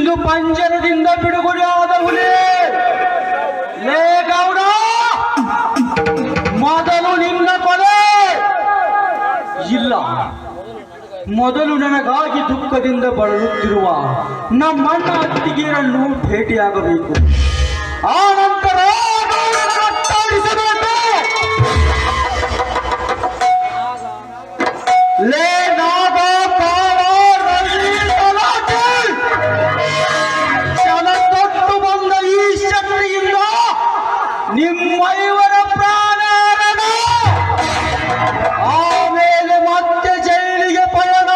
ಇಂದು ಪಂಜರದಿಂದ ಬಿಡುಗಡೆಯಾದ ಹುಲಿ. ಲೇ ಗೌಡ, ಮೊದಲು ನಿನ್ನ ಕೊಲೆ. ಇಲ್ಲ, ಮೊದಲು ನನಗಾಗಿ ದುಃಖದಿಂದ ಬಳಲುತ್ತಿರುವ ನಮ್ಮಣ್ಣ ಅತ್ತಿಗೆಯರನ್ನು ಭೇಟಿಯಾಗಬೇಕು. ಆ ನಂತರ ಲೇ ನಾಗ ಕ್ಷಣದೊಟ್ಟು ಬಂದ ಈ ಶಕ್ತಿಯಿಂದ ನಿಮ್ಮೈವರ ಪ್ರಾಣ ಹರಣ. ಆಮೇಲೆ ಮತ್ತೆ ಜೈಲಿಗೆ ಪಯಣ.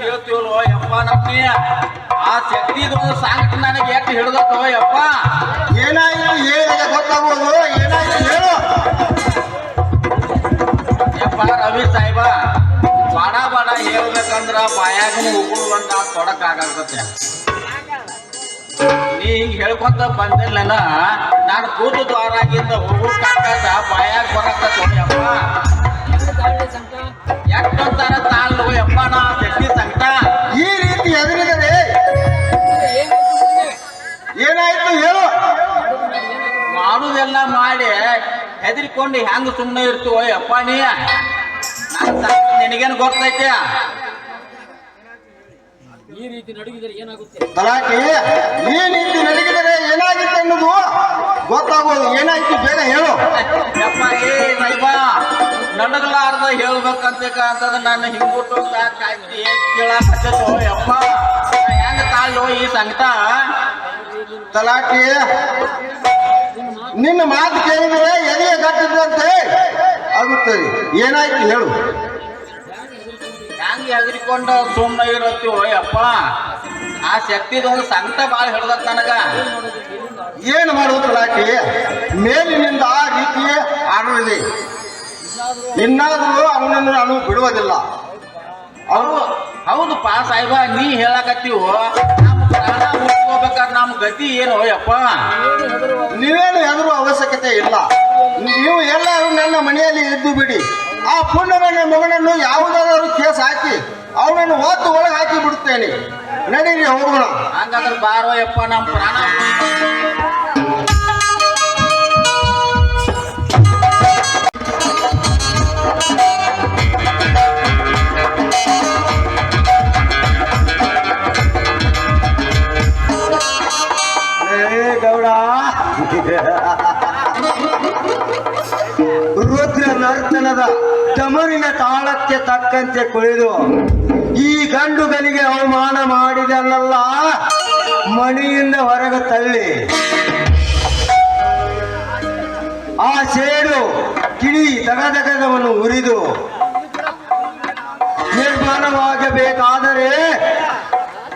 ಹೇಳ್ತೀವಲ್ಲೋ ಯಪ್ಪ, ನಮ್ಮನೆ ಆ ಶಕ್ತಿದೊಂದು ಸಾಂಗ್ ನನಗೆ ಎಷ್ಟು ಹಿಡಿದತ್ತೋ ಯಪ್ಪ. ಏನಾಯ್ತು ಹೇಳಿದ್ರೆ ಗೊತ್ತಾಗೋದು. ಏನಾಯ್ತು ಹೇಳು ಯಪ್ಪ. ರವಿ ಸಾಹೇಬ, ಬಡ ಬಡ ಹೇಳ್ಬೇಕಂದ್ರ ಬಾಯಾಗ ಉಗುಳುವಂತ ತೊಡಕಾಗತ್ತೆ. ನೀ ಹಿಂಗ್ ಹೇಳ್ಕೊಂತ ಬಂದಿಲ್ಲನ ನಾನು ಕೂತು ದ್ವಾರಾಗಿಂದ ಹೋಗೋಕ್ಕಾಗದ ಬಾಯಾಗ ಬರಕತ್ತೋ ಯಪ್ಪ. ಯಾಕಂತಾರ ತಾಳು ಯಪ್ಪ ನಾ ಶಕ್ತಿ ಸಂಕಟ. ಈ ರೀತಿ ಎದುರಿದರೆ ಏನಾಯ್ತು ಹೇಳು. ಮಾಡುದೆಲ್ಲ ಮಾಡಿ ಹೆದರಿಕೊಂಡು ಹೆಂಗ ಸುಮ್ಮನೆ ಇರ್ತೀವೋ ಯಪ್ಪ ನೀ. ನಿನಗೇನು ಗೊತ್ತೈತೆ? ಈ ರೀತಿ ನಡಗಿದರೆ ಏನಾಗುತ್ತೆ? ತಲಾಟೆ, ಈ ರೀತಿ ನಡಗಿದರೆ ಏನಾಗುತ್ತೆ ಅನ್ನೋದು ಗೊತ್ತಾಗೋದು. ಏನಾಯ್ತು ಬೇಗ ಹೇಳು ಯಪ್ಪ. ಏ ನೈಬ, ನಡಗಲಾರ್ದ ಹೇಳ್ಬೇಕಂತ ಅಂತಂದ್ರೆ ನನ್ನ ಹಿಂಗುಟ್ಟು ಕೇಳಾಕತ್ತೋ ಯಪ್ಪ. ಹೆಂಗ ತಾಳು ಈ ಸಂಕಟ? ತಲಾಟೆ, ನಿನ್ನ ಮಾತು ಕೇಳಿದರೆ ಎದೆಯ ಗಟ್ಟಿದ್ದಂತೆ ಆಗುತ್ತದೆ. ಏನಾಯ್ತು ಹೇಳು. ಹೆಂಗ ಹೆದರಿಕೊಂಡು ಸುಮ್ಮನೆ ಇರತ್ತೀವೋ ಯಪ್ಪ. ಆ ಶಕ್ತಿದೊಂದು ಸಂಕಟ ಭಾಳ ಹಿಡ್ದತ್ ನನಗ. ಏನು ಮಾಡುವುದು ತಲಾಟೆ? ಮೇಲಿನಿಂದ ಆ ರೀತಿಯೇ ಆಡುವುದಿದೆ. ಇನ್ನಾದರೂ ಅವನನ್ನು ನಾನು ಬಿಡುವುದಿಲ್ಲ. ಹೌದಪ್ಪ ಸಾಹೇಬ, ನೀ ಹೇಳಕತ್ತೀವೋ ನಮ್ಮ ಪ್ರಾಣ ಉಳಿಸ್ಕೋಬೇಕಾದ್ರೆ ನಮ್ಮ ಗತಿ ಏನು ಯಪ್ಪ? ನೀವೇನು ಹೆದರುವ ಅವಶ್ಯಕತೆ ಇಲ್ಲ. ನೀವು ಎಲ್ಲರೂ ನನ್ನ ಮನೆಯಲ್ಲಿ ಇದ್ದು ಬಿಡಿ. ಆ ಪುಣ್ಯಮಣ್ಣ ಮಗನನ್ನು ಯಾವುದಾದರೂ ಕೇಸ್ ಹಾಕಿ ಅವನನ್ನು ಹೊತ್ತು ಒಳಗೆ ಹಾಕಿ ಬಿಡುತ್ತೇನೆ. ನಡೀರಿ ಹೋಗೋಣ. ಹಂಗಾದ್ರೆ ಬಾರೋ ಯಪ್ಪ, ನಮ್ಮ ಪ್ರಾಣ. ಗೌಡ, ರುದ್ರ ನರ್ತನದ ತಮರಿನ ತಾಳಕ್ಕೆ ತಕ್ಕಂತೆ ಕುಳಿದು ಈ ಗಂಡುಗನಿಗೆ ಅವಮಾನ ಮಾಡಿದನಲ್ಲ, ಮನೆಯಿಂದ ಹೊರಗೆ ತಳ್ಳಿ ಆ ಸೇಡು ಕಿಡಿ ದಗದಗದವನ್ನು ಉರಿದು ನಿರ್ಮಾಣವಾಗಬೇಕಾದರೆ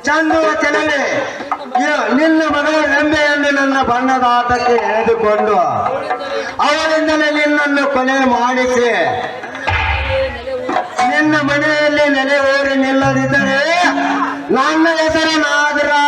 ಚಂದುವ ಚೆಲನೆ ನಿನ್ನ ಮಗಳ ನಂಬೆ ಎಂದು ನನ್ನ ಬಣ್ಣದ ಆಟಕ್ಕೆ ಎಳೆದುಕೊಂಡು ಅವರಿಂದಲೇ ನಿನ್ನನ್ನು ಕೊಲೆ ಮಾಡಿಸಿ ನಿನ್ನ ಮನೆಯಲ್ಲಿ ನೆಲೆ ಊರಿ ನಿಲ್ಲದಿದ್ದರೆ ನನ್ನ ಹೆಸರು ನಾಗರಾಜ.